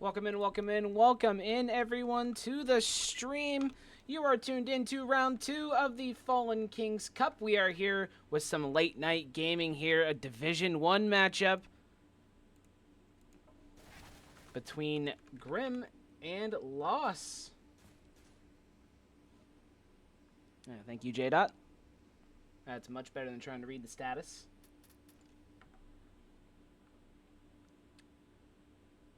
Welcome in, everyone, to the stream. You are tuned into round 2 of the Fallen Kings Cup. We are here with some late night gaming here, a Division 1 matchup between Grim and Loss. Thank you, J-Dot. That's much better than trying to read the status.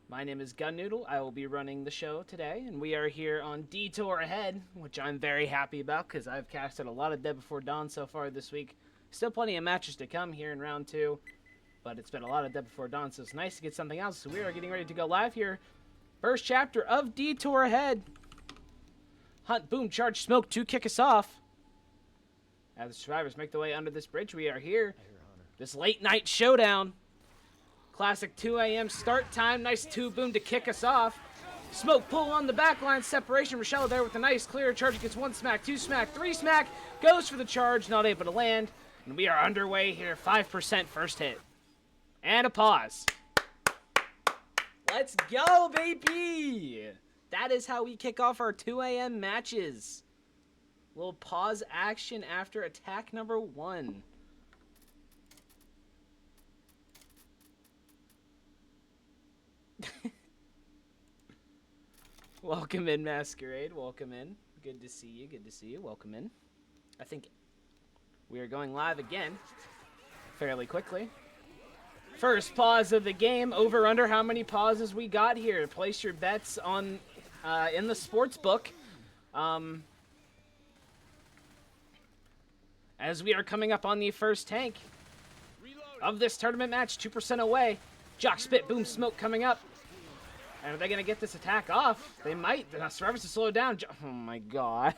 My name is Gun Noodle. I will be running the show today, and we are here on Detour ahead, which I'm very happy about because I've casted a lot of Dead Before Dawn so far this week. Still plenty of matches to come here in round 2, but it's been a lot of Dead Before Dawn, so it's nice to get something else. So we are getting ready to go live here. First chapter of Detour ahead. Hunt, boom, charge, smoke to kick us off. As the survivors make their way under this bridge, we are here. This late night showdown. Classic 2 a.m. start time. Nice 2-boom to kick us off. Smoke pull on the back line. Separation. Rochelle there with a nice clear. Charge gets 1 smack, 2 smack, 3 smack. Goes for the charge. Not able to land. And we are underway here. 5% first hit. And a pause. Let's go, baby. That is how we kick off our 2 a.m. matches. Little pause action after attack number 1. Welcome in, Masquerade. Welcome in. Good to see you. Good to see you. Welcome in. I think we are going live again fairly quickly. First pause of the game. Over under how many pauses we got here. Place your bets on in the sports book. As we are coming up on the first tank of this tournament match, 2% away. Jock spit, boom, smoke coming up. And are they going to get this attack off? They might. The survivors to slow down. Oh my god.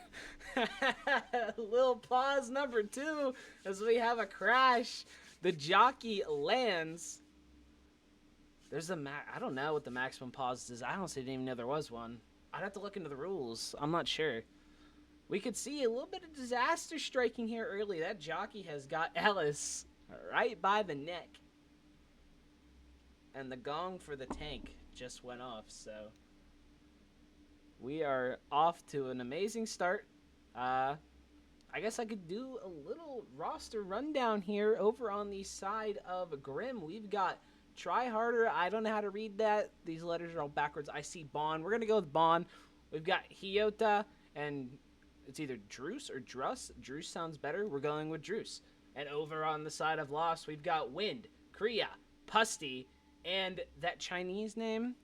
Little pause number 2 as we have a crash. The jockey lands. There's a I don't know what the maximum pause is. I honestly didn't even know there was one. I'd have to look into the rules. I'm not sure. We could see a little bit of disaster striking here early. That jockey has got Ellis right by the neck. And the gong for the tank just went off, so we are off to an amazing start. I guess I could do a little roster rundown here over on the side of Grim. We've got Try Harder. I don't know how to read that. These letters are all backwards. I see Bond. We're going to go with Bond. We've got Hyota, and it's either Druce or Druss. Druce sounds better. We're going with Druce. And over on the side of Lost, we've got Wind, Kriya, Pusty, and that Chinese name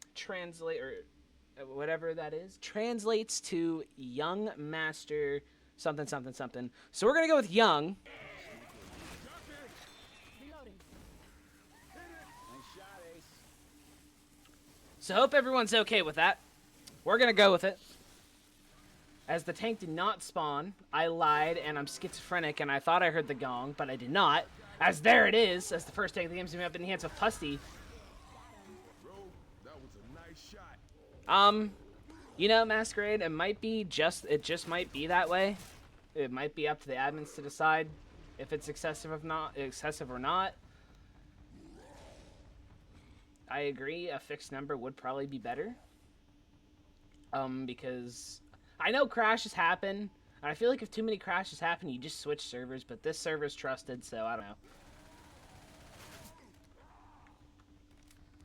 whatever that is translates to Young Master something something something. So we're gonna go with Young. So hope everyone's okay with that. We're gonna go with it. As the tank did not spawn, I lied and I'm schizophrenic and I thought I heard the gong, but I did not. As there it is, as the first tank of the game zooming up in the hands of Pusty. You know, Masquerade, it just might be that way. It might be up to the admins to decide if it's excessive or not. I agree, a fixed number would probably be better. Because I know crashes happen, and I feel like if too many crashes happen, you just switch servers, but this server's trusted, so I don't know.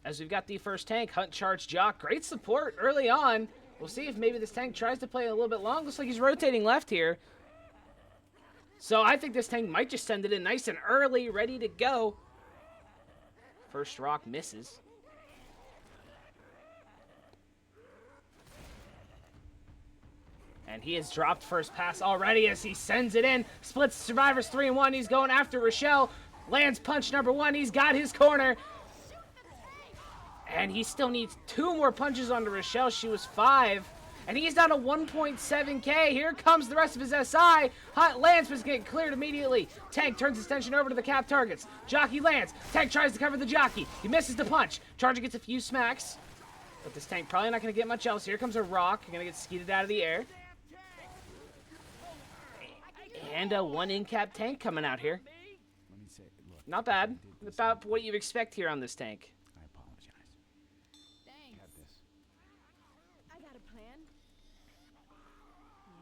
As we've got the first tank, Hunt, Charge, Jock. Great support early on. We'll see if maybe this tank tries to play a little bit long. Looks like he's rotating left here. So I think this tank might just send it in nice and early, ready to go. First rock misses. And he has dropped first pass already as he sends it in. Splits survivors 3-1. He's going after Rochelle. Lands punch number 1. He's got his corner. And he still needs 2 more punches onto Rochelle. She was 5. And he's down to 1.7k. Here comes the rest of his SI. Hunt lands, but is getting cleared immediately. Tank turns his attention over to the cap targets. Jockey lands. Tank tries to cover the jockey. He misses the punch. Charger gets a few smacks. But this tank probably not going to get much else. Here comes a rock. Going to get skeeted out of the air. And a 1 in-cap tank coming out here. Not bad. About what you expect here on this tank. I apologize. Thanks. Got this.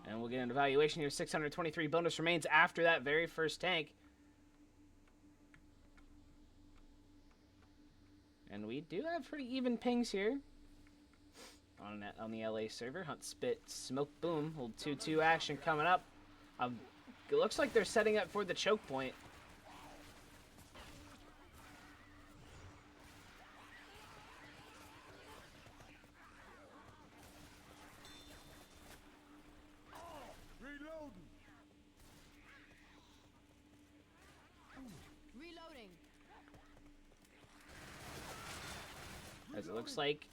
And we'll get an evaluation here. 623 bonus remains after that very first tank. And we do have pretty even pings here. On the LA server. Hunt, spit, smoke, boom. Little 2-2 action coming up. It looks like they're setting up for the choke point. Reloading. As it looks like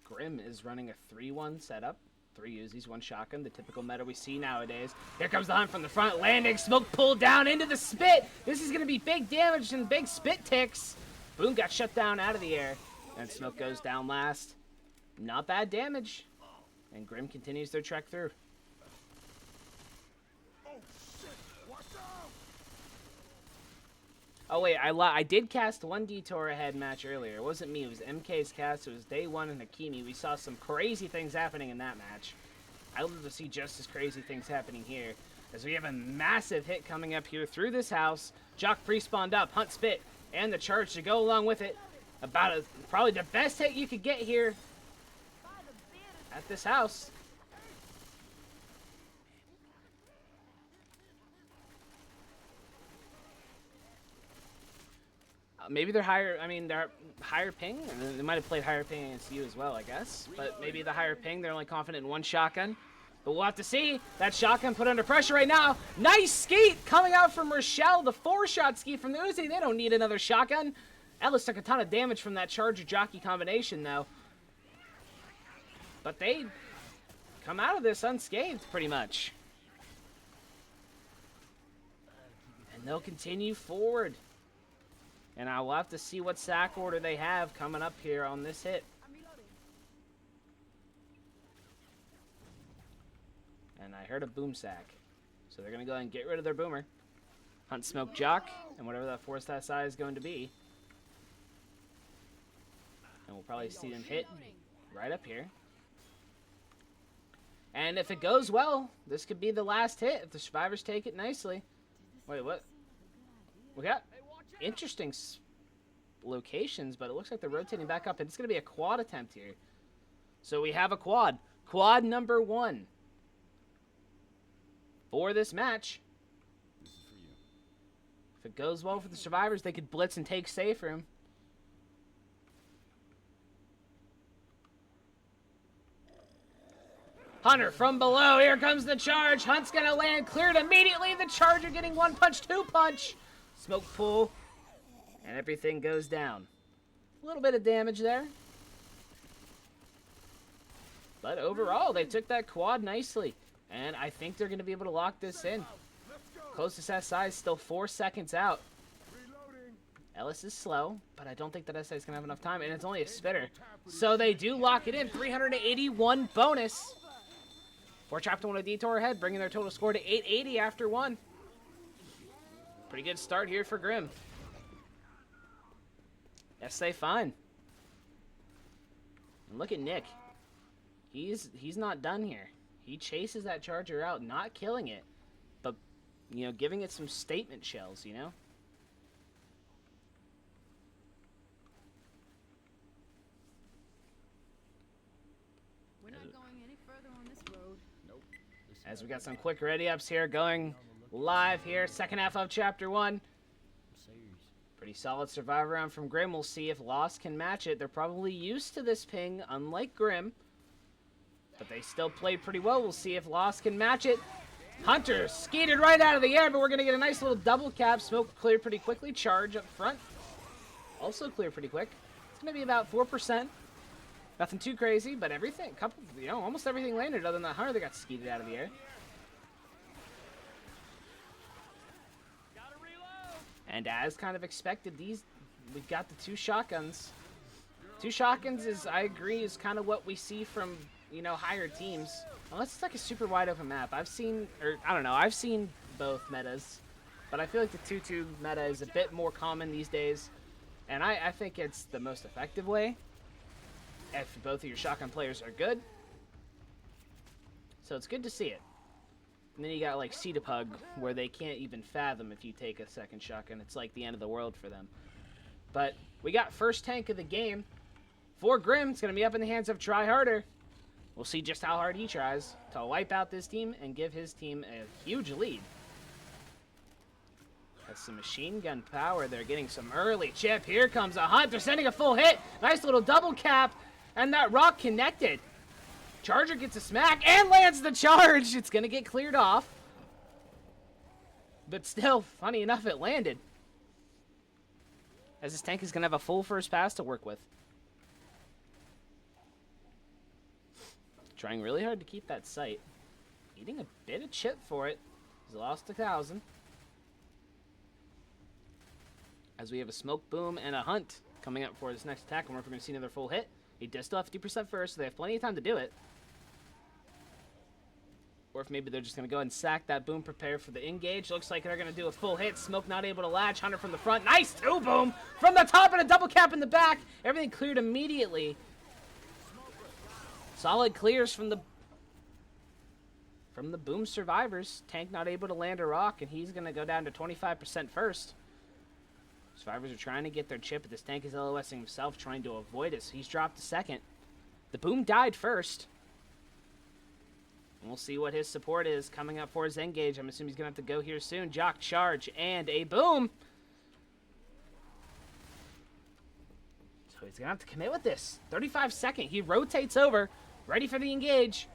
Grim is running a 3-1 setup. 3 Uzis, 1 shotgun, the typical meta we see nowadays. Here comes the hunt from the front, landing, smoke pulled down into the spit. This is going to be big damage and big spit ticks. Boom got shut down out of the air. And smoke goes down last. Not bad damage. And Grim continues their trek through. Oh wait, I did cast 1 Detour ahead match earlier. It wasn't me, it was MK's cast. It was day 1 in Hakimi. We saw some crazy things happening in that match. I would love to see just as crazy things happening here. As we have a massive hit coming up here through this house. Jock pre-spawned up, Hunt Spit, and the charge to go along with it. Probably the best hit you could get here at this house. Maybe they're higher, they're higher ping. They might have played higher ping against you as well, I guess. But maybe the higher ping, they're only confident in 1 shotgun. But we'll have to see. That shotgun put under pressure right now. Nice skeet coming out from Rochelle. The 4-shot skeet from the Uzi. They don't need another shotgun. Ellis took a ton of damage from that Charger Jockey combination, though. But they come out of this unscathed, pretty much. And they'll continue forward. And I will have to see what sack order they have coming up here on this hit. And I heard a boom sack. So they're going to go ahead and get rid of their boomer. Hunt, smoke, jock, and whatever that force that side is going to be. And we'll probably see them hit right up here. And if it goes well, this could be the last hit if the survivors take it nicely. Wait, what? We got interesting locations, but it looks like they're rotating back up, and it's going to be a quad attempt here. So we have a quad. Quad number 1 for this match. This is for you. If it goes well for the survivors, they could blitz and take safe room. Hunter from below. Here comes the charge. Hunt's going to land. Cleared immediately. The Charger getting 1 punch, 2 punch. Smoke pull. And everything goes down. A little bit of damage there. But overall, they took that quad nicely. And I think they're going to be able to lock this in. Closest SI is still 4 seconds out. Ellis is slow, but I don't think that SI is going to have enough time. And it's only a spitter. So they do lock it in. 381 bonus. 4 trapped on a Detour ahead, bringing their total score to 880 after 1. Pretty good start here for Grim. SA fine. And look at Nick. He's not done here. He chases that Charger out, not killing it, but, you know, giving it some statement shells, you know? We're not going any further on this road. Nope. As we got some quick ready-ups here going live here, second half of Chapter 1. Pretty solid survivor round from Grim. We'll see if Lost can match it. They're probably used to this ping, unlike Grim. But they still play pretty well. We'll see if Lost can match it. Hunter skated right out of the air, but we're going to get a nice little double cap. Smoke cleared pretty quickly. Charge up front. Also clear pretty quick. It's going to be about 4%. Nothing too crazy, but everything, almost everything landed other than that Hunter that got skeeted out of the air. And as kind of expected, we've got the 2 shotguns. 2 shotguns is, I agree, is kind of what we see from, higher teams. Unless it's like a super wide open map. I've seen both metas. But I feel like the 2-2 meta is a bit more common these days. And I think it's the most effective way. If both of your shotgun players are good. So it's good to see it. And then you got like Pug, where they can't even fathom if you take a second shotgun. It's like the end of the world for them. But we got first tank of the game. For Grim, it's going to be up in the hands of Try Harder. We'll see just how hard he tries to wipe out this team and give his team a huge lead. That's some machine gun power. They're getting some early chip. Here comes a hunt. They're sending a full hit. Nice little double cap. And that rock connected. Charger gets a smack and lands the charge. It's going to get cleared off. But still, funny enough, it landed. As this tank is going to have a full first pass to work with. Trying really hard to keep that sight. Eating a bit of chip for it. He's lost 1,000. As we have a smoke boom and a hunt coming up for this next attack. I wonder if we're going to see another full hit. He does still have 50% first, so they have plenty of time to do it. Or if maybe they're just going to go ahead and sack that boom, prepare for the engage. Looks like they're going to do a full hit. Smoke not able to latch. Hunter from the front. Nice two boom from the top and a double cap in the back. Everything cleared immediately. Solid clears from the boom survivors. Tank not able to land a rock, and he's going to go down to 25% first. Survivors are trying to get their chip, but this tank is LOSing himself, trying to avoid it, so he's dropped a second. The boom died first. And we'll see what his support is coming up for his engage. I'm assuming he's going to have to go here soon. Jock, charge, and a boom. So he's going to have to commit with this. 35 second. He rotates over, ready for the engage.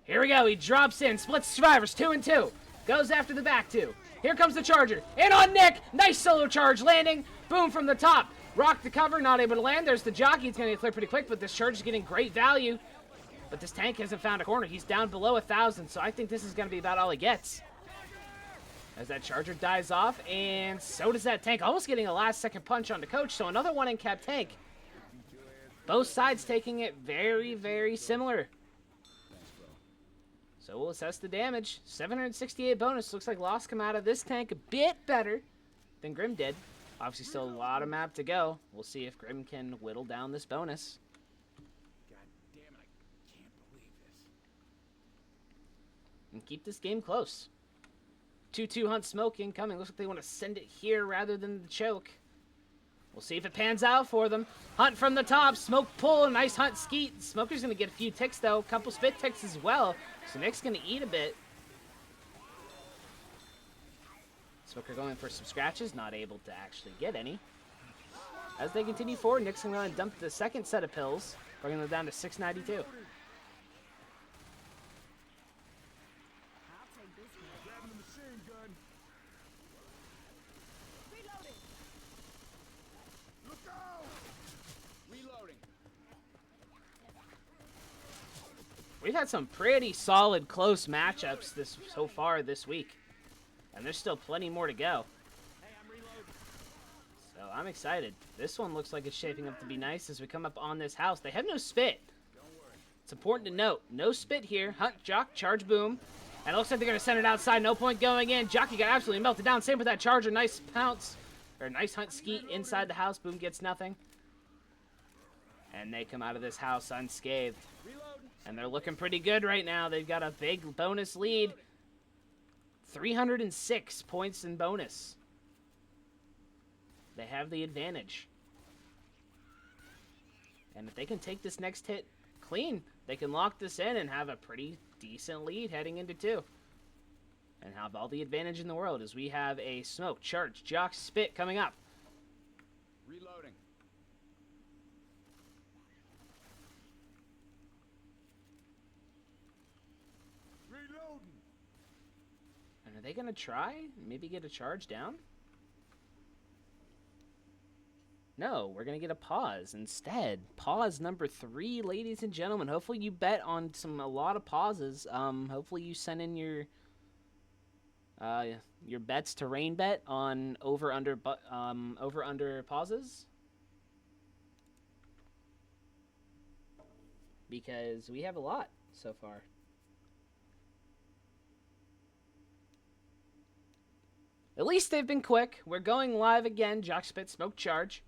Here we go. He drops in, splits survivors 2 and 2. Goes after the back two. Here comes the charger. In on Nick. Nice solo charge landing. Boom from the top. Rock to cover. Not able to land. There's the jockey. It's going to get cleared pretty quick, but this charge is getting great value. But this tank hasn't found a corner. He's down below 1,000, so I think this is going to be about all he gets. As that charger dies off, and so does that tank. Almost getting a last-second punch on the coach, so another one in cap tank. Both sides taking it very, very similar. So we'll assess the damage. 768 bonus. Looks like Lost come out of this tank a bit better than Grim did. Obviously still a lot of map to go. We'll see if Grim can whittle down this bonus. God damn it, I can't believe this. And keep this game close. 2-2 hunt smoke incoming. Looks like they want to send it here rather than the choke. We'll see if it pans out for them. Hunt from the top. Smoke pull. Nice hunt skeet. Smoker's going to get a few ticks, though. A couple spit ticks as well. So Nick's going to eat a bit. Smoker going for some scratches. Not able to actually get any. As they continue forward, Nick's going to dump the second set of pills. Bringing them down to 692. I'll take this one. Grabbing the machine gun. Reloading. Look out! Reloading. We've had some pretty solid close matchups so far this week. And there's still plenty more to go. Hey, I'm reloading. So I'm excited. This one looks like it's shaping up to be nice as we come up on this house. They have no spit. Don't worry. It's important to note. No spit here. Hunt, jock, charge, boom. And it looks like they're going to send it outside. No point going in. Jockey got absolutely melted down. Same with that charger. Nice pounce. Or nice hunt skeet inside the house. Boom gets nothing. And they come out of this house unscathed. Reloading. And they're looking pretty good right now. They've got a big bonus lead. 306 points in bonus. They have the advantage. And if they can take this next hit clean, they can lock this in and have a pretty decent lead heading into 2. And have all the advantage in the world as we have a smoke, charge, jock, spit coming up. Reloading. Reloading. And are they going to try? Maybe get a charge down? No, we're going to get a pause instead. Pause number 3, ladies and gentlemen. Hopefully you bet on a lot of pauses. Hopefully you send in your bets to rain bet on over under pauses. Because we have a lot so far. At least they've been quick. We're going live again. Jock spit, smoke charge.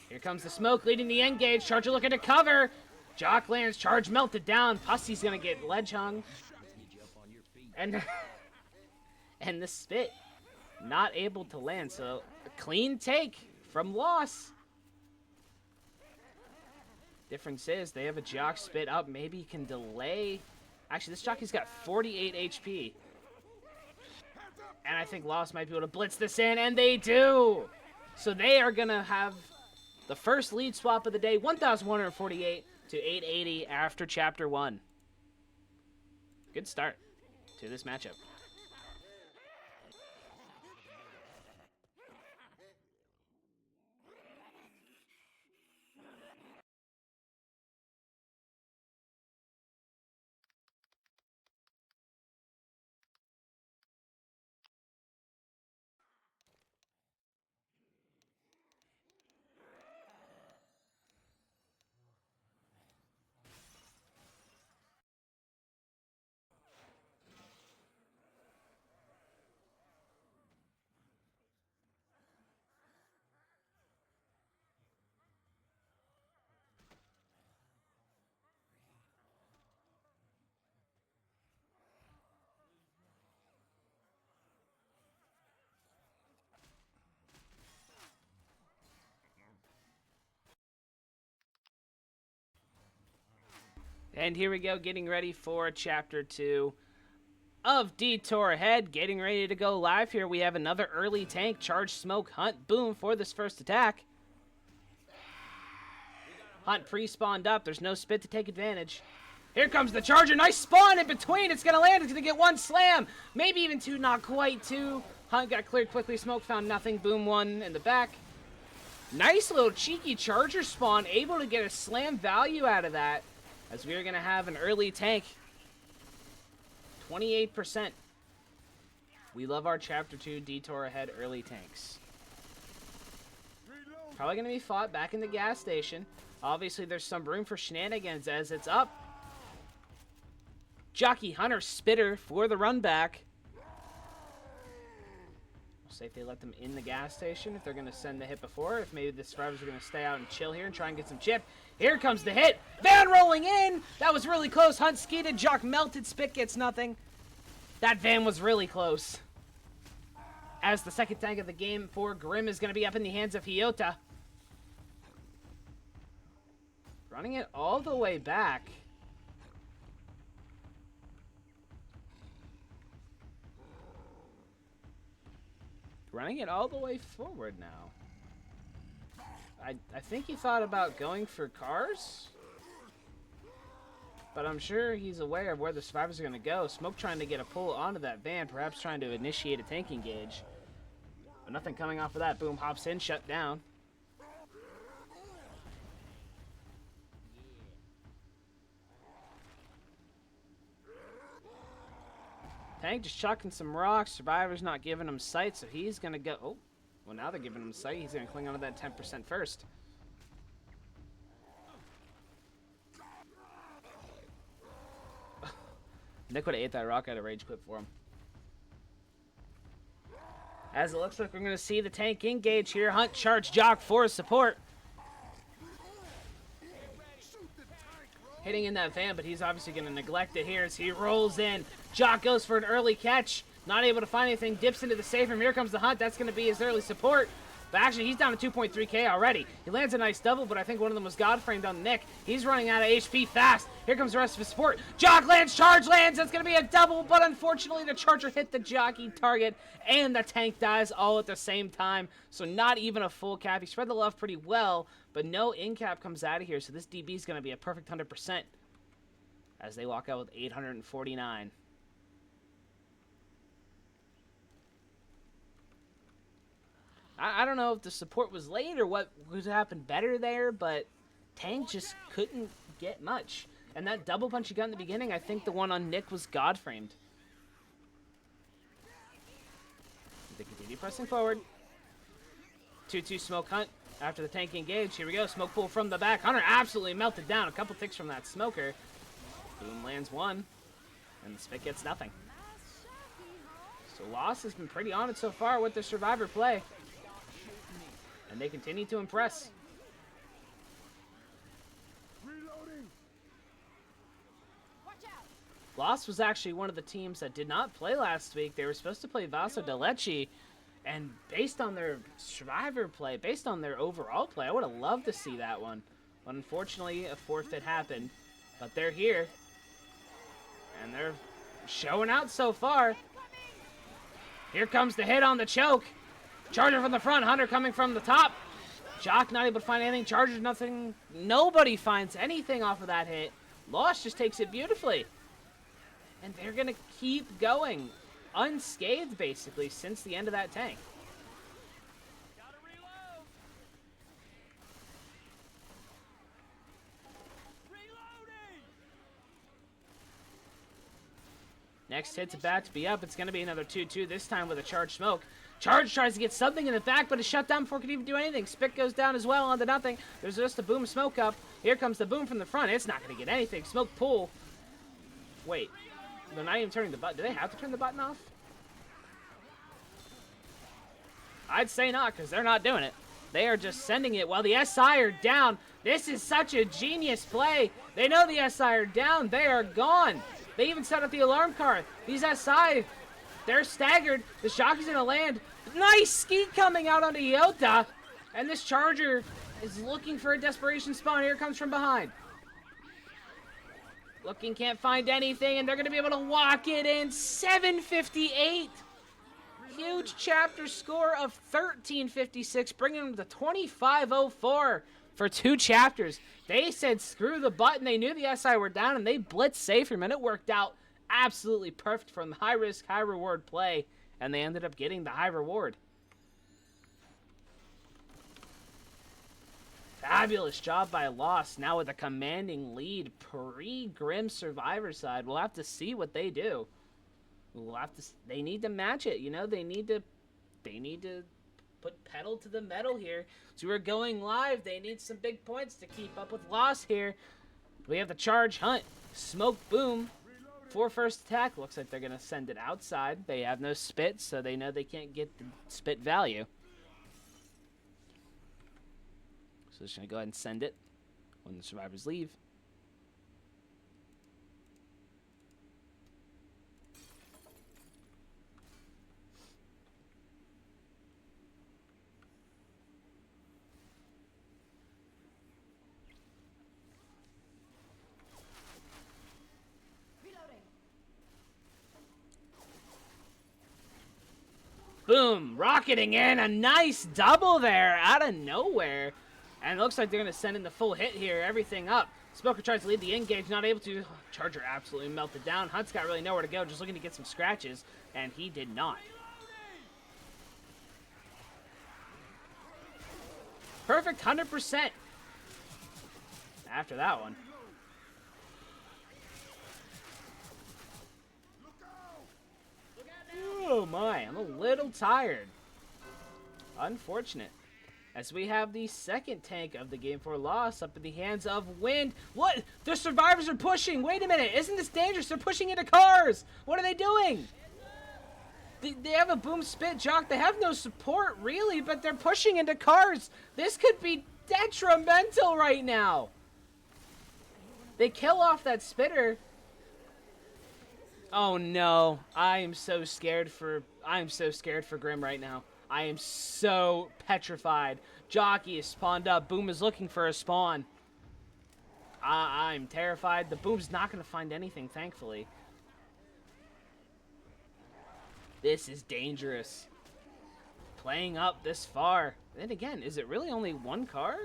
Here comes the smoke leading the engage. Charger looking to cover. Jock lands, charge melted down. Pussy's gonna get ledge hung. And and the spit not able to land. So a clean take from Loss. Difference is they have a Jock spit up. Maybe he can delay. Actually, this jockey's got 48 HP. And I think Loss might be able to blitz this in, and they do! So they are going to have the first lead swap of the day, 1,148 to 880 after Chapter 1. Good start to this matchup. And here we go, getting ready for Chapter 2 of Detour Ahead. Getting ready to go live here. We have another early tank, charge, smoke, hunt, boom for this first attack. Hunt pre-spawned up. There's no spit to take advantage. Here comes the charger. Nice spawn in between. It's going to land. It's going to get one slam. Maybe even two, not quite two. Hunt got cleared quickly. Smoke found nothing. Boom, one in the back. Nice little cheeky charger spawn. Able to get a slam value out of that. As we are going to have an early tank. 28%. We love our Chapter 2 Detour Ahead early tanks. Probably going to be fought back in the gas station. Obviously, there's some room for shenanigans as it's up. Jockey Hunter Spitter for the run back. We'll see if they let them in the gas station, if they're going to send the hit before, if maybe the survivors are going to stay out and chill here and try and get some chip. Here comes the hit. Van rolling in. That was really close. Hunt skeeted. Jock melted. Spit gets nothing. That van was really close. As the second tank of the game for Grim is going to be up in the hands of Hyota. Running it all the way back. Running it all the way forward now. I think he thought about going for cars. But I'm sure he's aware of where the survivors are going to go. Smoke trying to get a pull onto that van. Perhaps trying to initiate a tank engage. But nothing coming off of that. Boom, hops in, shut down. Tank just chucking some rocks. Survivor's not giving him sight, so he's going to go... Oh, well, now they're giving him sight. He's going to cling onto that 10% first. Nick would have ate that rock out of rage quit for him. As it looks like we're going to see the tank engage here. Hunt charge Jock for support. Hitting in that van, but he's obviously going to neglect it here as he rolls in. Jock goes for an early catch. Not able to find anything. Dips into the safe room. Here comes the Hunt. That's going to be his early support. But actually, he's down to 2.3k already. He lands a nice double, but I think one of them was God-framed on Nick. He's running out of HP fast. Here comes the rest of his support. Jock lands, charge lands. That's going to be a double, but unfortunately, the charger hit the jockey target, and the tank dies all at the same time. So not even a full cap. He spread the love pretty well, but no in-cap comes out of here, so this DB is going to be a perfect 100% as they walk out with 849. I don't know if the support was late or what would happen better there, but Tank just couldn't get much. And that double punch he got in the beginning, I think the one on Nick was God-framed. They continue pressing forward. 2-2 Smoke Hunt after the tank engage. Here we go, smoke pull from the back. Hunter absolutely melted down. A couple ticks from that smoker. Boom lands one, and the spit gets nothing. So Loss has been pretty on it so far with the survivor play. And they continue to impress. Lost was actually one of the teams that did not play last week. They were supposed to play Vaso de Leche, and based on their survivor play, based on their overall play, I would have loved to see that one. But unfortunately, a forfeit happened. But they're here, and they're showing out so far. Here comes the hit on the choke. Charger from the front, Hunter coming from the top. Jock not able to find anything. Charger nothing. Nobody finds anything off of that hit. Lost just takes it beautifully. And they're going to keep going unscathed, basically, since the end of that tank. Gotta reload. Reloading. Next hit's about to be up. It's going to be another 2-2, this time with a charged smoke. Charge tries to get something in the back, but it's shut down before it can even do anything. Spit goes down as well onto nothing. There's just a boom smoke up. Here comes the boom from the front. It's not going to get anything. Smoke pull. Wait. They're not even turning the button. Do they have to turn the button off? I'd say not, because they're not doing it. They are just sending it while the SI are down. This is such a genius play. They know the SI are down. They are gone. They even set up the alarm car. These SI, they're staggered. The shock is going to land. Nice skeet coming out onto Iota. And this Charger is looking for a desperation spawn. Here it comes from behind. Looking, can't find anything, and they're going to be able to walk it in. 758. Huge chapter score of 1356, bringing them to 2504 for 2 chapters. They said screw the button. They knew the SI were down, and they blitzed Saferman. It worked out absolutely perfect from the high-risk, high-reward play, and they ended up getting the high reward. Fabulous job by Lost, now with a commanding lead pre-Grim Survivor side. We'll have to see what they do. We'll have to. They need to match it, you know. They need to put pedal to the metal here. So we're going live. They need some big points to keep up with Lost here. We have the charge hunt, smoke boom, for first attack. Looks like they're gonna send it outside. They have no spit, so they know they can't get the spit value. So just going to go ahead and send it when the survivors leave. Reloading. Boom! Rocketing in. A nice double there out of nowhere. And it looks like they're going to send in the full hit here. Everything up. Smoker tries to lead the engage, not able to. Charger absolutely melted down. Hunt's got really nowhere to go, just looking to get some scratches, and he did not. Perfect 100% after that one. Oh my, I'm a little tired. Unfortunate. As we have the second tank of the game for Lost up in the hands of Wind. What? The survivors are pushing. Wait a minute. Isn't this dangerous? They're pushing into cars. What are they doing? They have a boom spit jock. They have no support, really, but they're pushing into cars. This could be detrimental right now. They kill off that spitter. Oh, no. I am so scared for Grim right now. I am so petrified. Jockey is spawned up. Boom is looking for a spawn. I'm terrified. The Boom's not going to find anything, thankfully. This is dangerous. Playing up this far. Then again, is it really only one car?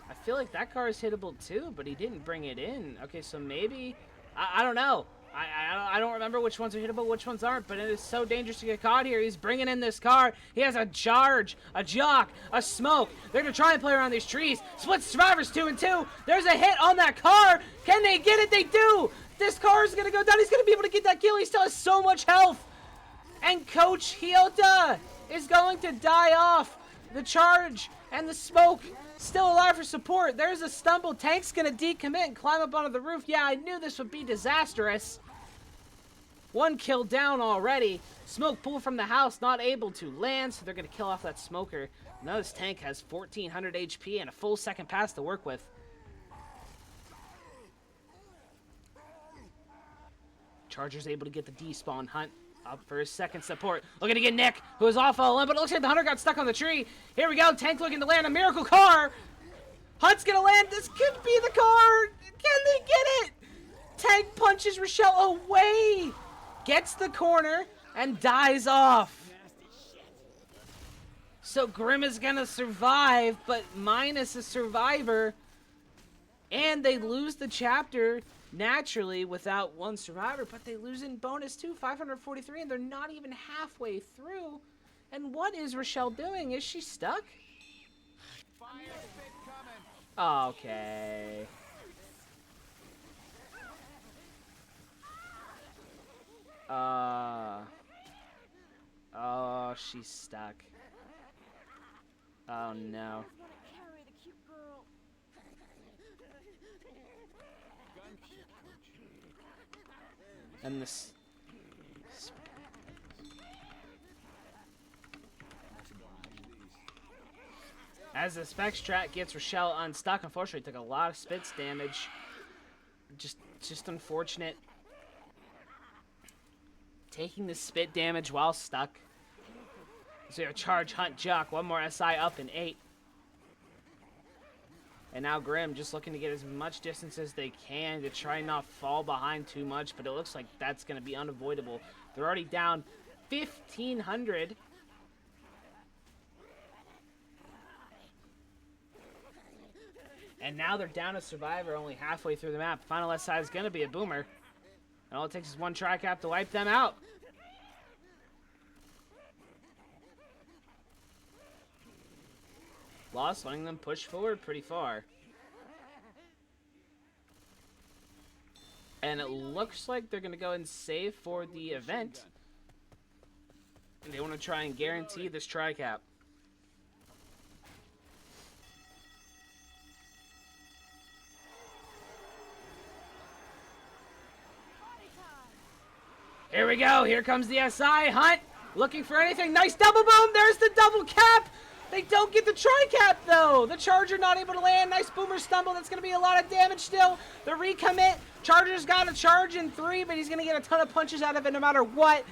I feel like that car is hittable too, but he didn't bring it in. Okay, so maybe... I don't know. I don't remember which ones are hittable, which ones aren't, but it is so dangerous to get caught here. He's bringing in this car. He has a charge, a jock, a smoke. They're going to try and play around these trees. Split survivors 2 and 2. There's a hit on that car. Can they get it? They do. This car is going to go down. He's going to be able to get that kill. He still has so much health. And Coach Hyota is going to die off. The charge and the smoke still alive for support. There's a stumble. Tank's going to decommit and climb up onto the roof. Yeah, I knew this would be disastrous. 1 kill down already. Smoke pull from the house, not able to land, so they're going to kill off that smoker. Now this tank has 1,400 HP and a full second pass to work with. Charger's able to get the despawn. Hunt up for his second support. Looking to get Nick, who is off all in, but it looks like the Hunter got stuck on the tree. Here we go. Tank looking to land a miracle car. Hunt's going to land. This could be the car. Can they get it? Tank punches Rochelle away. Gets the corner and dies off. So Grim is going to survive, but minus a survivor. And they lose the chapter naturally without one survivor, but they lose in bonus too, 543, and they're not even halfway through. And what is Rochelle doing? Is she stuck? Fire spit coming. Okay. Oh, she's stuck. Oh no. Carry the cute girl. And this. As the Specs track gets Rochelle unstuck, unfortunately took a lot of spits damage. Just unfortunate. Taking the spit damage while stuck. So you charge, Hunt, Jock. One more SI up in 8. And now Grim just looking to get as much distance as they can to try and not fall behind too much. But it looks like that's going to be unavoidable. They're already down 1,500. And now they're down a survivor only halfway through the map. Final SI is going to be a boomer. And all it takes is one tri-cap to wipe them out. Lost, letting them push forward pretty far. And it looks like they're going to go and save for the event. And they want to try and guarantee this tri-cap. Here we go. Here comes the SI. Hunt looking for anything. Nice double boom. There's the double cap. They don't get the tri-cap, though. The Charger not able to land. Nice boomer stumble. That's going to be a lot of damage still. The recommit. Charger's got a charge in 3, but he's going to get a ton of punches out of it no matter what.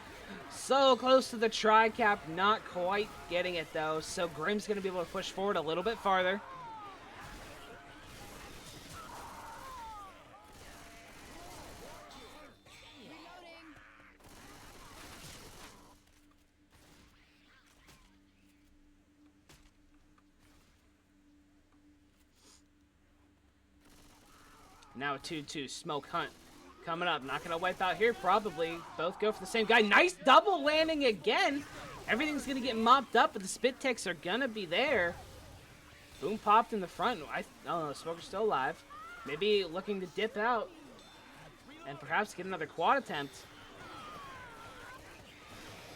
So close to the tri-cap. Not quite getting it, though. So Grim's going to be able to push forward a little bit farther. Now a 2-2 Smoke Hunt coming up. Not going to wipe out here, probably. Both go for the same guy. Nice double landing again. Everything's going to get mopped up, but the spit ticks are going to be there. Boom popped in the front. Oh, the Smoker's still alive. Maybe looking to dip out and perhaps get another quad attempt.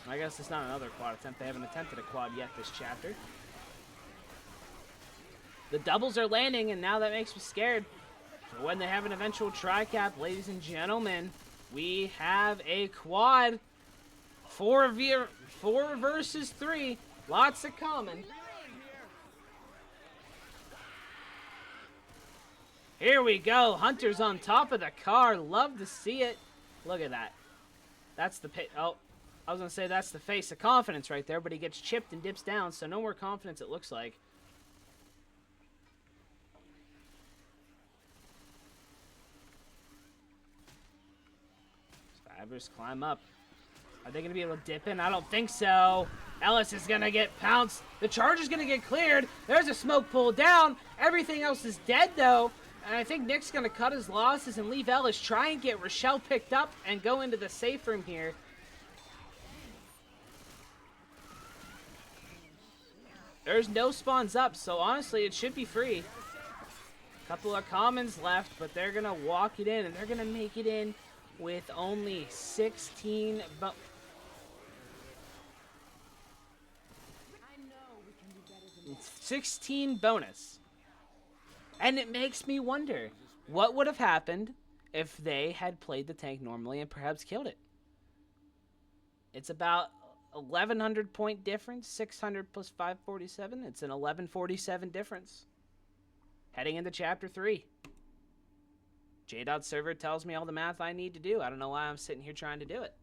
I guess it's not another quad attempt. They haven't attempted a quad yet this chapter. The doubles are landing, and now that makes me scared. For when they have an eventual tri-cap, ladies and gentlemen, we have a quad. 4 versus 3. Lots of common. Here we go. Hunter's on top of the car. Love to see it. Look at that. That's the oh, I was going to say that's the face of confidence right there, but he gets chipped and dips down, so no more confidence it looks like. Survivors climb up. Are they going to be able to dip in? I don't think so. Ellis is going to get pounced. The Charger's going to get cleared. There's a smoke pull down. Everything else is dead, though. And I think Nick's going to cut his losses and leave Ellis. Try and get Rochelle picked up and go into the safe room here. There's no spawns up, so honestly, it should be free. Couple of commons left, but they're going to walk it in, and they're going to make it in with only 16 16 bonus. And it makes me wonder, what would have happened if they had played the tank normally and perhaps killed it? It's about 1,100 point difference, 600 plus 547. It's an 1,147 difference. Heading into chapter 3. J-Dot server tells me all the math I need to do. I don't know why I'm sitting here trying to do it.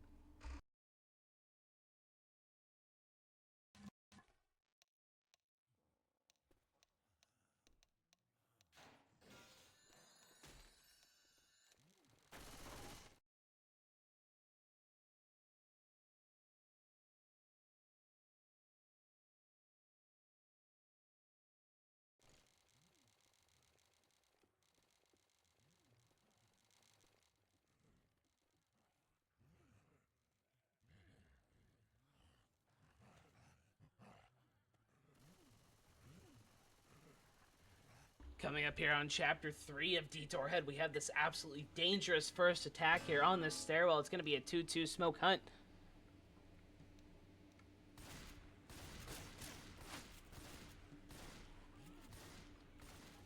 Coming up here on Chapter 3 of Detour Head, we have this absolutely dangerous first attack here on this stairwell. It's going to be a 2-2 smoke hunt.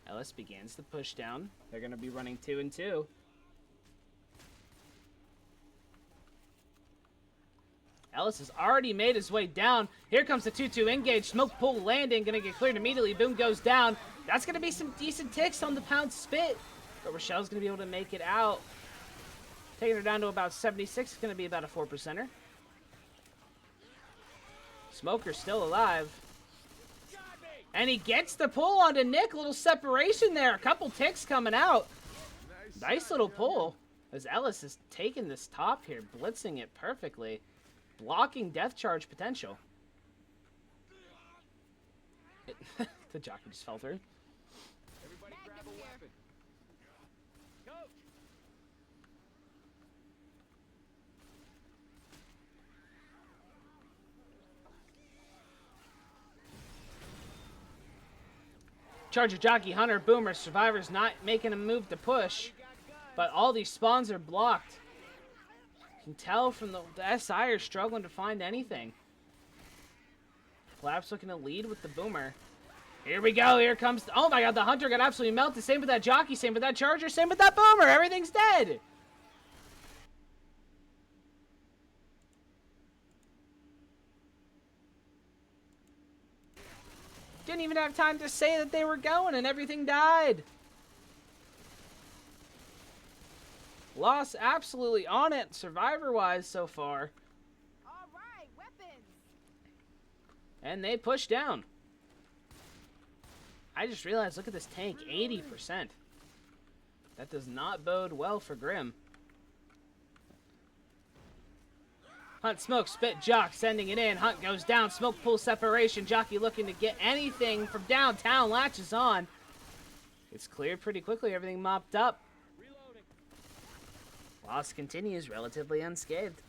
Ellis begins the push down. They're going to be running 2 and 2. Ellis has already made his way down. Here comes the 2-2 engage. Smoke pull landing. Going to get cleared immediately. Boom goes down. That's going to be some decent ticks on the pound spit. But Rochelle's going to be able to make it out. Taking her down to about 76. It's going to be about a 4%er. Smoker's still alive. And he gets the pull onto Nick. A little separation there. A couple ticks coming out. Nice little pull. As Ellis is taking this top here. Blitzing it perfectly. Blocking death charge potential. The jockey just fell through. Everybody grab a weapon. Go! Charger, jockey, hunter, boomer. Survivor's not making a move to push. But all these spawns are blocked. You can tell from the SI are struggling to find anything. Flaps looking to lead with the boomer. Here we go. Here comes... Oh my god, the hunter got absolutely melted. Same with that jockey. Same with that charger. Same with that boomer. Everything's dead. Didn't even have time to say that they were going and everything died. Loss absolutely on it, survivor-wise so far. All right, weapons. And they push down. I just realized, look at this tank, 80%. That does not bode well for Grim. Hunt, smoke, spit, jock, sending it in. Hunt goes down, smoke, pull, separation. Jockey looking to get anything from downtown, latches on. It's cleared pretty quickly, everything mopped up. Reloading. Loss continues relatively unscathed.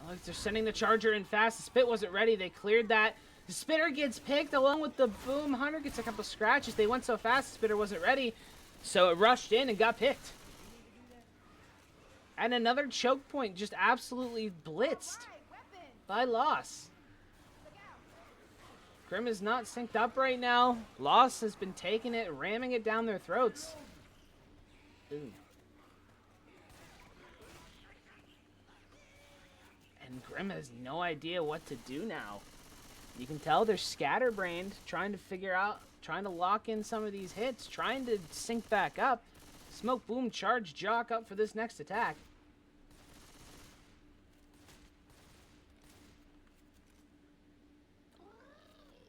Look, they're sending the charger in fast. The spit wasn't ready. They cleared that. The spitter gets picked along with the boom. Hunter gets a couple scratches. They went so fast, the spitter wasn't ready. So it rushed in and got picked. And another choke point just absolutely blitzed by Loss. Grim is not synced up right now. Loss has been taking it, ramming it down their throats. Ooh. And Grim has no idea what to do now. You can tell they're scatterbrained, trying to figure out, trying to lock in some of these hits, trying to sync back up. Smoke, boom, charge, jock up for this next attack.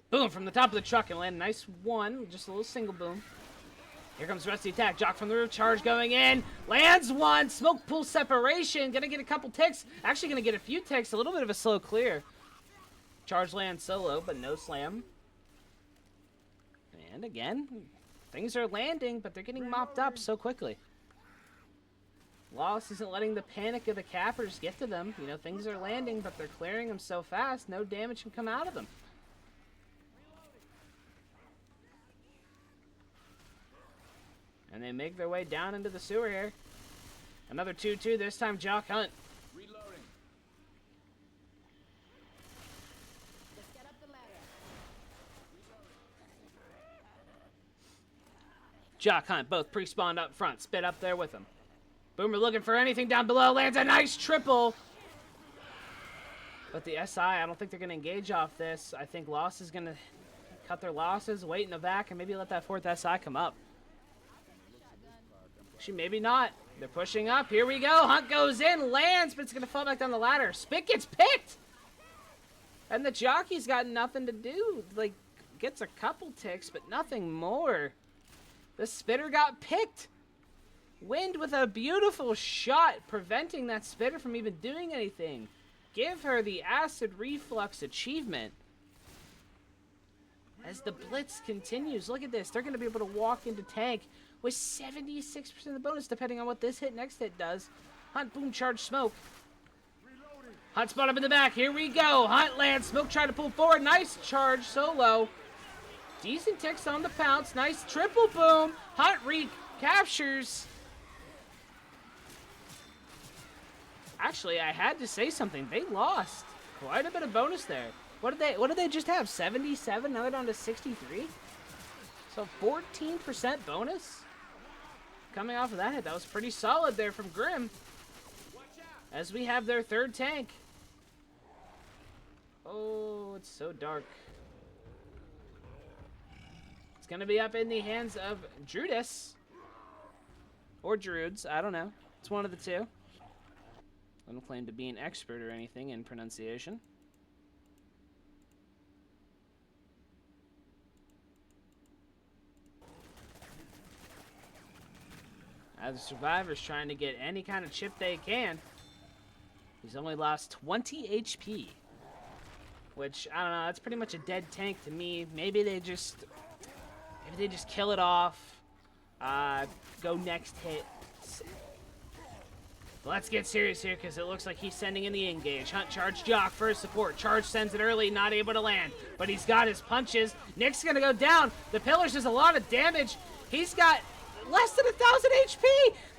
Boom from the top of the truck and land a nice one, just a little single boom. Here comes the rest of the attack. Jock from the roof, charge going in. Lands one. Smoke pull separation. Gonna get a couple ticks. Actually gonna get a few ticks. A little bit of a slow clear. Charge lands solo, but no slam. And again, things are landing, but they're getting mopped up so quickly. Loss isn't letting the panic of the cappers get to them. You know, things are landing, but they're clearing them so fast, no damage can come out of them. And they make their way down into the sewer here. Another 2-2, this time Jock Hunt. Reloading. Let's get up the ladder. Jock Hunt, both pre-spawned up front. Spit up there with him. Boomer looking for anything down below. Lands a nice triple. But the SI, I don't think they're going to engage off this. I think Lost is going to cut their losses, wait in the back, and maybe let that 4th SI come up. Actually, maybe not. They're pushing up. Here we go. Hunt goes in, lands, but it's going to fall back down the ladder. Spit gets picked! And the jockey's got nothing to do. Like, gets a couple ticks, but nothing more. The spitter got picked. Wind with a beautiful shot, preventing that spitter from even doing anything. Give her the acid reflux achievement. As the blitz continues, look at this. They're going to be able to walk into tank with 76% of the bonus, depending on what this hit next hit does. Hunt, boom, charge, smoke. Hunt spot up in the back. Here we go. Hunt lands. Smoke trying to pull forward. Nice charge solo. Decent ticks on the pounce. Nice triple boom. Hunt recaptures. Actually, I had to say something. They lost quite a bit of bonus there. What did they just have? 77? Now they're down to 63? So 14% bonus? Coming off of that hit. That was pretty solid there from Grim. As we have their 3rd tank. Oh, it's so dark. It's going to be up in the hands of Drudus. Or Druids. I don't know. It's one of the two. I don't claim to be an expert or anything in pronunciation. As the survivor's trying to get any kind of chip they can. He's only lost 20 HP. Which, I don't know, that's pretty much a dead tank to me. Maybe they just kill it off. Go next hit. Let's get serious here, because it looks like he's sending in the engage. Hunt, charge, jock, first support. Charge sends it early, not able to land. But he's got his punches. Nick's going to go down. The pillars does a lot of damage. He's got less than 1,000 HP.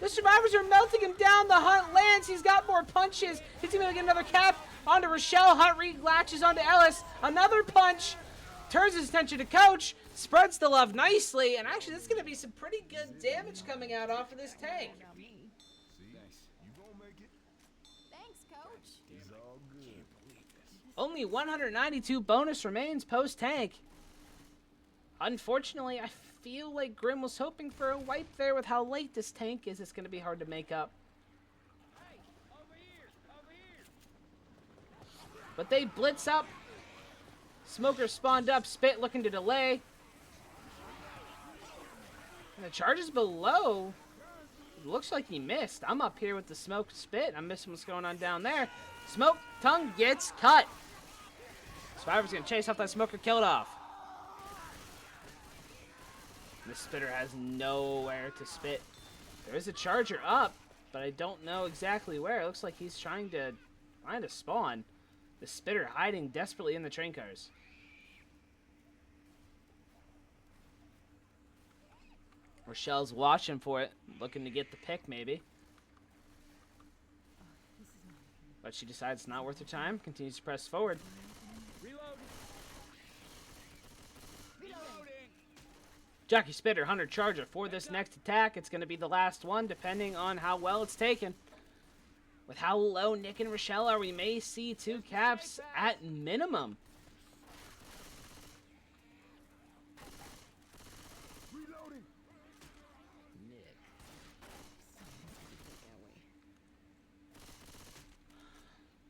The survivors are melting him down. The Hunt lands. He's got more punches. He's going to get another cap onto Rochelle. Hunt re-latches onto Ellis. Another punch. Turns his attention to Coach. Spreads the love nicely. And actually, that's going to be some pretty good damage coming out off of this tank. Only 192 bonus remains post-tank. Unfortunately, I feel like Grim was hoping for a wipe there with how late this tank is. It's going to be hard to make up. Hey, over here. But they blitz up. Smoker spawned up. Spit looking to delay. And the charges below. It looks like he missed. I'm up here with the smoke spit. I'm missing what's going on down there. Smoke tongue gets cut. Survivor's going to chase off that smoker, kill it off. The spitter has nowhere to spit. There is a charger up, but I don't know exactly where. It looks like he's trying to find a spawn. The spitter hiding desperately in the train cars. Rochelle's watching for it, looking to get the pick maybe. But she decides it's not worth her time, continues to press forward. Jockey Spitter, Hunter Charger for this next attack. It's going to be the last one, depending on how well it's taken. With how low Nick and Rochelle are, we may see 2 caps at minimum. Nick.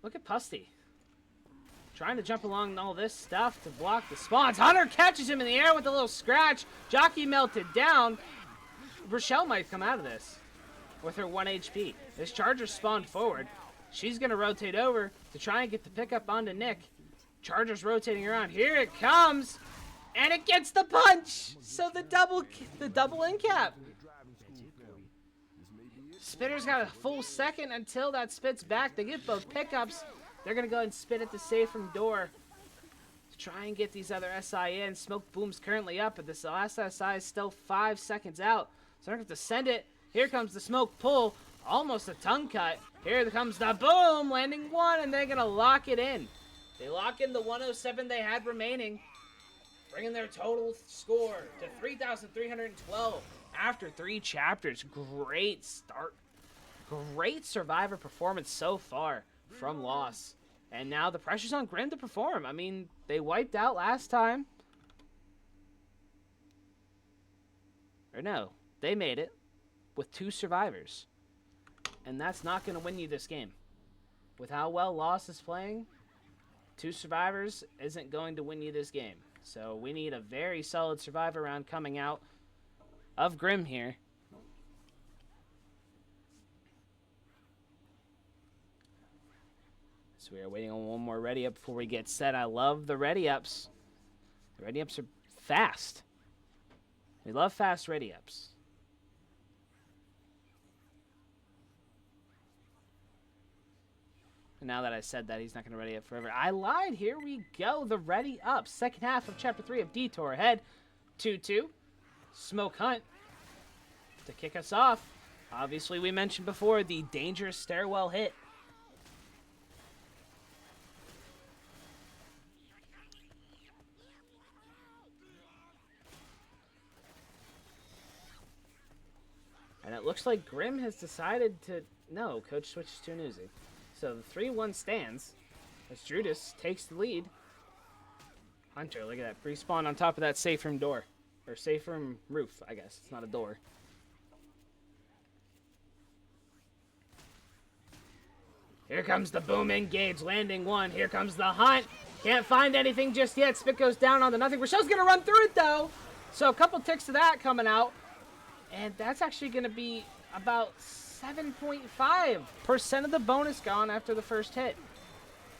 Look at Pusty. Trying to jump along all this stuff to block the spawns. Hunter catches him in the air with a little scratch. Jockey melted down. Rochelle might come out of this with her 1 HP. This charger spawned forward. She's going to rotate over to try and get the pickup onto Nick. Charger's rotating around. Here it comes. And it gets the punch. So the double in cap. Spitter's got a full second until that spits back. They get both pickups. They're going to go ahead and spit at the safe room door to try and get these other SI in. Smoke boom's currently up, but this last SI is still 5 seconds out. So they're going to have to send it. Here comes the smoke pull. Almost a tongue cut. Here comes the boom, landing 1, and they're going to lock it in. They lock in the 107 they had remaining, bringing their total score to 3,312 after 3 chapters. Great start Great Survivor performance so far from Loss. And now the pressure's on Grim to perform. I mean, they wiped out last time. Or no, they made it with 2 survivors. And that's not going to win you this game. With how well Loss is playing, 2 survivors isn't going to win you this game. So we need a very solid survivor round coming out of Grim here. So we are waiting on one more ready up before we get set. I love the ready ups. The ready ups are fast. We love fast ready ups. And now that I said that, he's not going to ready up forever. I lied. Here we go. The ready up. Second half of Chapter 3 of Detour ahead. 2-2. Smoke Hunt to kick us off. Obviously, we mentioned before the dangerous stairwell hit. And it looks like Grim has decided to... No, Coach switches to an Uzi. So the 3-1 stands as Judas takes the lead. Hunter, look at that. Respawn on top of that safe room door. Or safe room roof, I guess. It's not a door. Here comes the boom engage. Landing 1. Here comes the hunt. Can't find anything just yet. Spit goes down on the nothing. Rochelle's going to run through it, though. So a couple ticks of that coming out. And that's actually going to be about 7.5% of the bonus gone after the first hit.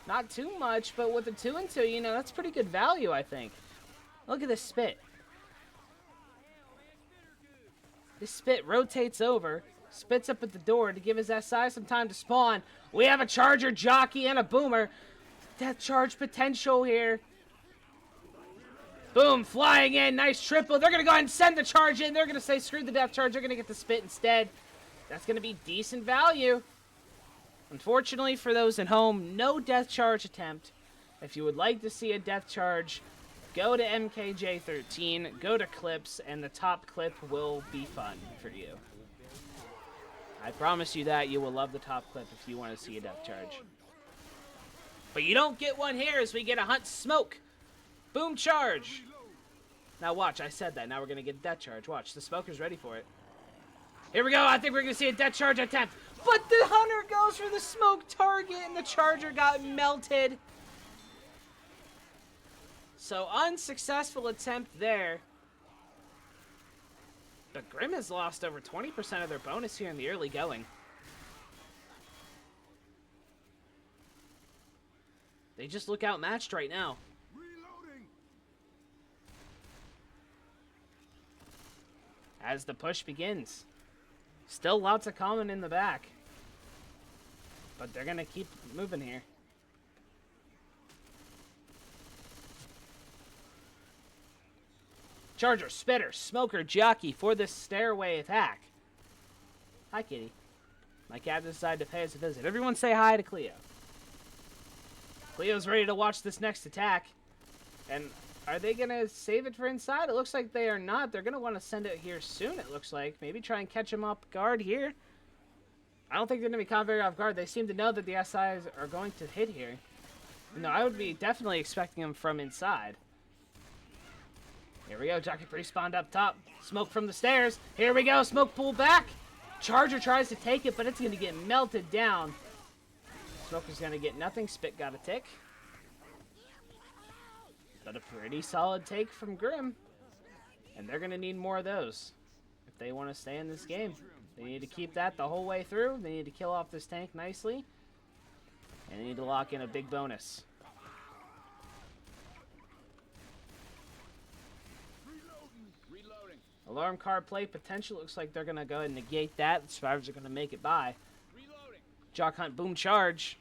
Not too much, but with the 2 and 2, you know, that's pretty good value, I think. Look at this spit. This spit rotates over, spits up at the door to give his SI some time to spawn. We have a charger jockey and a boomer. Death charge potential here. Boom, flying in, nice triple. They're going to go ahead and send the charge in. They're going to say, screw the death charge. They're going to get the spit instead. That's going to be decent value. Unfortunately for those at home, no death charge attempt. If you would like to see a death charge, go to MKJ13, go to clips, and the top clip will be fun for you. I promise you that. You will love the top clip if you want to see a death charge. But you don't get one here as we get a hunt smoke. Boom charge. Now watch, I said that. Now we're going to get a death charge. Watch, the smoker's ready for it. Here we go. I think we're going to see a death charge attempt. But the hunter goes for the smoke target and the charger got melted. So unsuccessful attempt there. But Grim has lost over 20% of their bonus here in the early going. They just look outmatched right now. As the push begins. Still lots of common in the back. But they're going to keep moving here. Charger, spitter, smoker, jockey for this stairway attack. Hi, kitty. My cat decided to pay us a visit. Everyone say hi to Cleo. Cleo's ready to watch this next attack. And are they going to save it for inside? It looks like they are not. They're going to want to send it here soon, it looks like. Maybe try and catch them off guard here. I don't think they're going to be caught very off guard. They seem to know that the SIs are going to hit here. No, I would be definitely expecting them from inside. Here we go. Jockey respawned up top. Smoke from the stairs. Here we go. Smoke pull back. Charger tries to take it, but it's going to get melted down. Smoker's going to get nothing. Spit got a tick. But a pretty solid take from Grim. And they're going to need more of those if they want to stay in this game. They need to keep that the whole way through. They need to kill off this tank nicely. And they need to lock in a big bonus. Alarm card play potential. Looks like they're going to go ahead and negate that. The survivors are going to make it by. Jock hunt, boom charge.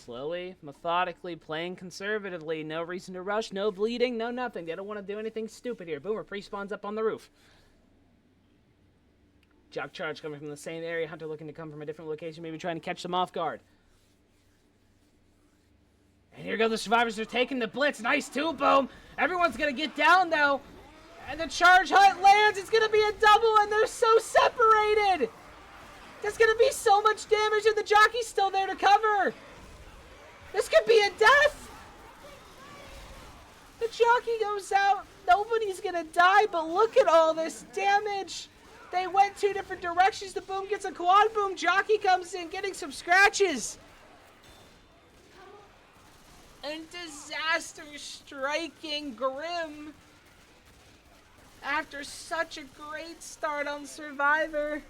Slowly, methodically, playing conservatively. No reason to rush, no bleeding, no nothing. They don't want to do anything stupid here. Boomer pre-spawns up on the roof. Jock charge coming from the same area. Hunter looking to come from a different location, maybe trying to catch them off guard. And here go the survivors. They're taking the blitz. Nice too, Boom. Everyone's going to get down, though. And the charge hunt lands. It's going to be a double, and they're so separated. There's going to be so much damage, and the jockey's still there to cover. This could be a death. The jockey goes out. Nobody's going to die, but look at all this damage. They went 2 different directions. The Boom gets a quad boom. Jockey comes in, getting some scratches. And disaster striking Grim. After such a great start on Survivor.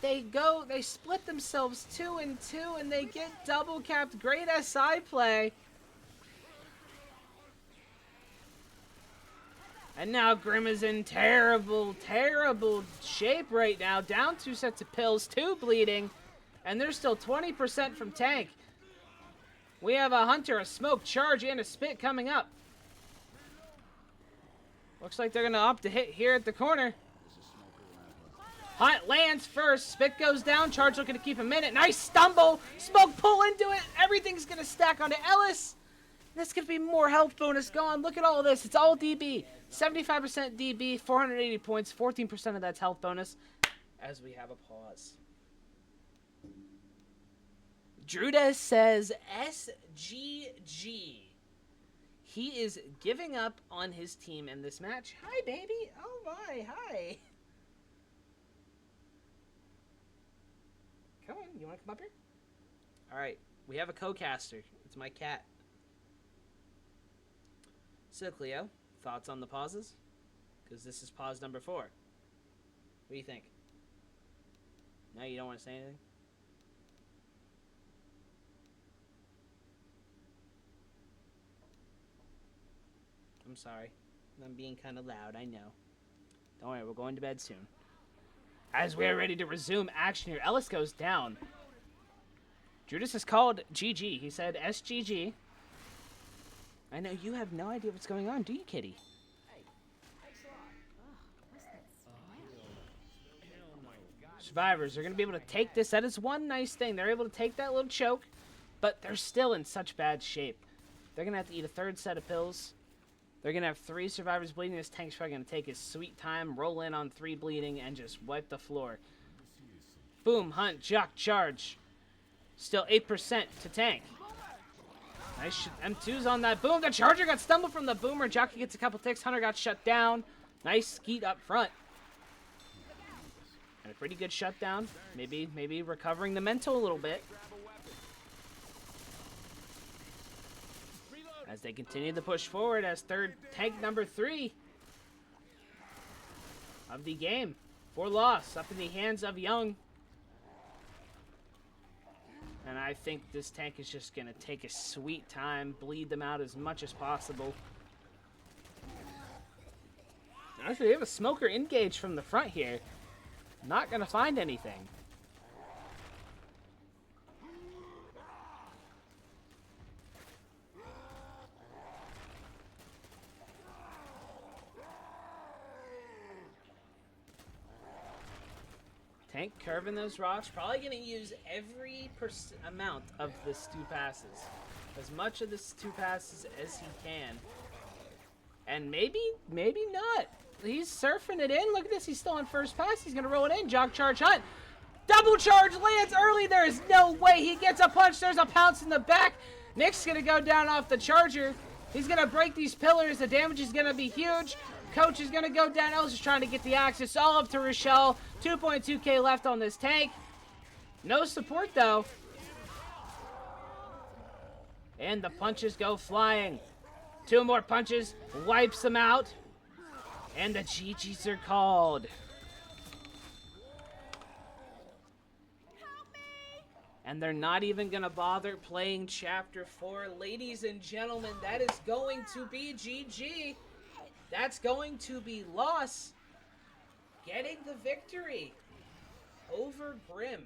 They split themselves 2 and 2, and they get double capped. Great SI play. And now Grim is in terrible, terrible shape right now. Down 2 sets of pills, 2 bleeding, and they're still 20% from tank. We have a Hunter, a Smoke, Charge, and a Spit coming up. Looks like they're going to opt to hit here at the corner. Hunt lands first. Spit goes down. Charge looking to keep him in it. Nice stumble. Smoke pull into it. Everything's going to stack onto Ellis. This could be more health bonus going. Look at all this. It's all DB. 75% DB, 480 points, 14% of that's health bonus. As we have a pause. Druda says SGG. He is giving up on his team in this match. Hi, baby. Oh, my. Hi. Come on. You want to come up here? All right. We have a co-caster. It's my cat. So, Cleo, thoughts on the pauses? Because this is pause number 4. What do you think? No, you don't want to say anything? I'm sorry. I'm being kind of loud, I know. Don't worry, we're going to bed soon. As we are ready to resume action here, Ellis goes down. Judas is called GG. He said SGG. I know you have no idea what's going on, do you, kitty? Survivors are going to be able to take this. That is one nice thing. They're able to take that little choke, but they're still in such bad shape. They're going to have to eat a 3rd set of pills. They're going to have 3 survivors bleeding. This tank's probably going to take his sweet time, roll in on 3 bleeding, and just wipe the floor. Boom, Hunt, Jock, Charge. Still 8% to tank. Nice M2's on that boom. The Charger got stumbled from the Boomer. Jockey gets a couple ticks. Hunter got shut down. Nice skeet up front. And a pretty good shutdown. Maybe recovering the mental a little bit. As they continue to push forward as tank number 3 of the game. 4 loss up in the hands of Young. And I think this tank is just going to take a sweet time, bleed them out as much as possible. Actually, they have a smoker engaged from the front here. Not going to find anything. Tank curving those rocks. Probably going to use every amount of the 2 passes. As much of this 2 passes as he can. And maybe not. He's surfing it in. Look at this. He's still on first pass. He's going to roll it in. Jock, Charge, Hunt. Double charge lands early. There is no way he gets a punch. There's a pounce in the back. Nick's going to go down off the Charger. He's going to break these pillars. The damage is going to be huge. Coach is going to go down. Ellis is trying to get the access all up to Rochelle. 2.2k left on this tank. No support, though. And the punches go flying. 2 more punches. Wipes them out. And the GGs are called. And they're not even going to bother playing Chapter 4. Ladies and gentlemen, that is going to be GG. That's going to be loss. Getting the victory over Grim.